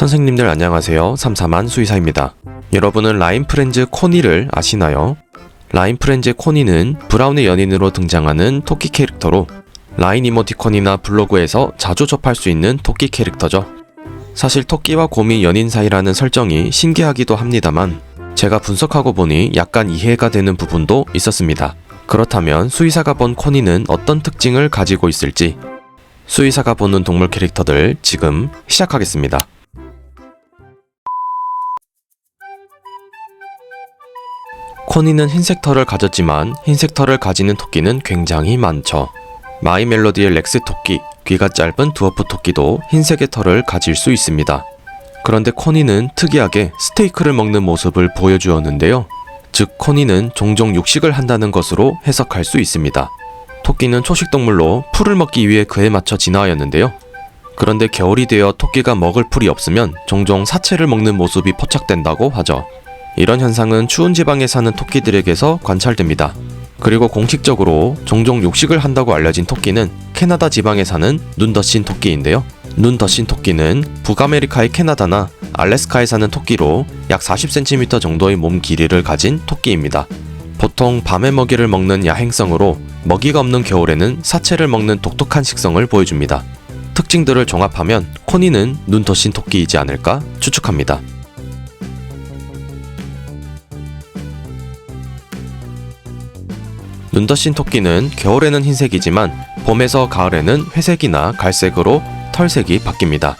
선생님들 안녕하세요. 삼삼한 수의사입니다. 여러분은 라인 프렌즈 코니를 아시나요? 라인 프렌즈 코니는 브라운의 연인으로 등장하는 토끼 캐릭터로 라인 이모티콘이나 블로그에서 자주 접할 수 있는 토끼 캐릭터죠. 사실 토끼와 곰이 연인 사이라는 설정이 신기하기도 합니다만 제가 분석하고 보니 약간 이해가 되는 부분도 있었습니다. 그렇다면 수의사가 본 코니는 어떤 특징을 가지고 있을지 수의사가 보는 동물 캐릭터들 지금 시작하겠습니다. 코니는 흰색 털을 가졌지만 흰색 털을 가지는 토끼는 굉장히 많죠. 마이 멜로디의 렉스 토끼, 귀가 짧은 드워프 토끼도 흰색의 털을 가질 수 있습니다. 그런데 코니는 특이하게 스테이크를 먹는 모습을 보여주었는데요. 즉 코니는 종종 육식을 한다는 것으로 해석할 수 있습니다. 토끼는 초식동물로 풀을 먹기 위해 그에 맞춰 진화하였는데요. 그런데 겨울이 되어 토끼가 먹을 풀이 없으면 종종 사체를 먹는 모습이 포착된다고 하죠. 이런 현상은 추운 지방에 사는 토끼들에게서 관찰됩니다. 그리고 공식적으로 종종 육식을 한다고 알려진 토끼는 캐나다 지방에 사는 눈더신 토끼인데요. 눈더신 토끼는 북아메리카의 캐나다나 알래스카에 사는 토끼로 약 40cm 정도의 몸 길이를 가진 토끼입니다. 보통 밤에 먹이를 먹는 야행성으로 먹이가 없는 겨울에는 사체를 먹는 독특한 식성을 보여줍니다. 특징들을 종합하면 코니는 눈더신 토끼이지 않을까 추측합니다. 눈더신 토끼는 겨울에는 흰색이지만 봄에서 가을에는 회색이나 갈색으로 털색이 바뀝니다.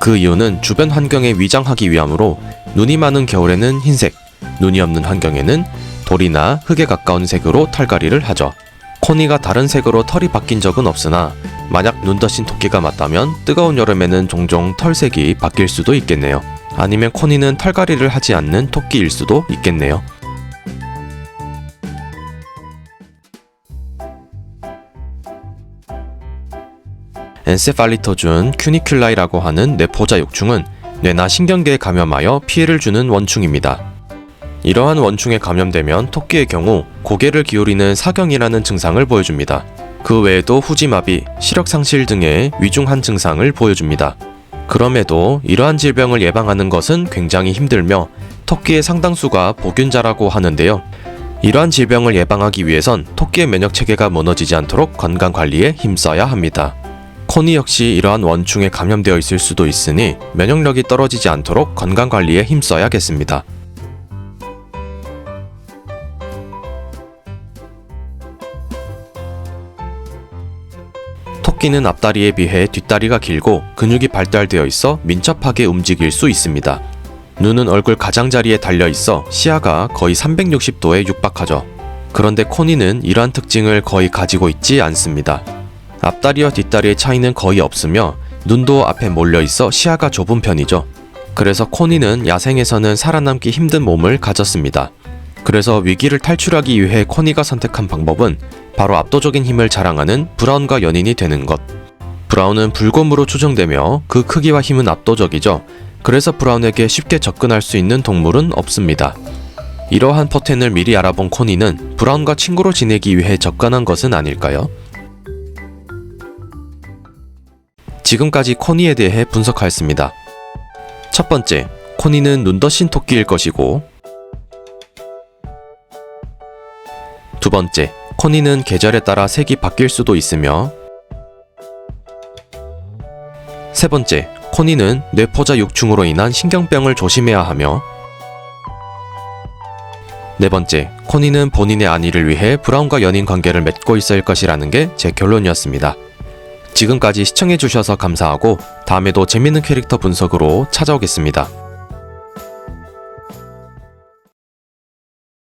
그 이유는 주변 환경에 위장하기 위함으로 눈이 많은 겨울에는 흰색, 눈이 없는 환경에는 돌이나 흙에 가까운 색으로 털갈이를 하죠. 코니가 다른 색으로 털이 바뀐 적은 없으나 만약 눈더신 토끼가 맞다면 뜨거운 여름에는 종종 털색이 바뀔 수도 있겠네요. 아니면 코니는 털갈이를 하지 않는 토끼일 수도 있겠네요. 엔세팔리토준 큐니큘라이라고 하는 뇌포자 육충은 뇌나 신경계에 감염하여 피해를 주는 원충입니다. 이러한 원충에 감염되면 토끼의 경우 고개를 기울이는 사경이라는 증상을 보여줍니다. 그 외에도 후지마비, 시력상실 등의 위중한 증상을 보여줍니다. 그럼에도 이러한 질병을 예방하는 것은 굉장히 힘들며 토끼의 상당수가 보균자라고 하는데요. 이러한 질병을 예방하기 위해선 토끼의 면역체계가 무너지지 않도록 건강관리에 힘써야 합니다. 코니 역시 이러한 원충에 감염되어 있을 수도 있으니 면역력이 떨어지지 않도록 건강관리에 힘써야겠습니다. 토끼는 앞다리에 비해 뒷다리가 길고 근육이 발달되어 있어 민첩하게 움직일 수 있습니다. 눈은 얼굴 가장자리에 달려 있어 시야가 거의 360도에 육박하죠. 그런데 코니는 이러한 특징을 거의 가지고 있지 않습니다. 앞다리와 뒷다리의 차이는 거의 없으며 눈도 앞에 몰려 있어 시야가 좁은 편이죠. 그래서 코니는 야생에서는 살아남기 힘든 몸을 가졌습니다. 그래서 위기를 탈출하기 위해 코니가 선택한 방법은 바로 압도적인 힘을 자랑하는 브라운과 연인이 되는 것. 브라운은 불곰으로 추정되며 그 크기와 힘은 압도적이죠. 그래서 브라운에게 쉽게 접근할 수 있는 동물은 없습니다. 이러한 퍼텐을 미리 알아본 코니는 브라운과 친구로 지내기 위해 접근한 것은 아닐까요? 지금까지 코니에 대해 분석하였습니다. 첫 번째, 코니는 눈더신 토끼일 것이고, 두 번째, 코니는 계절에 따라 색이 바뀔 수도 있으며, 세 번째, 코니는 뇌포자 육충으로 인한 신경병을 조심해야 하며, 네 번째, 코니는 본인의 안위를 위해 브라운과 연인 관계를 맺고 있을 것이라는 게 제 결론이었습니다. 지금까지 시청해주셔서 감사하고 다음에도 재밌는 캐릭터 분석으로 찾아오겠습니다.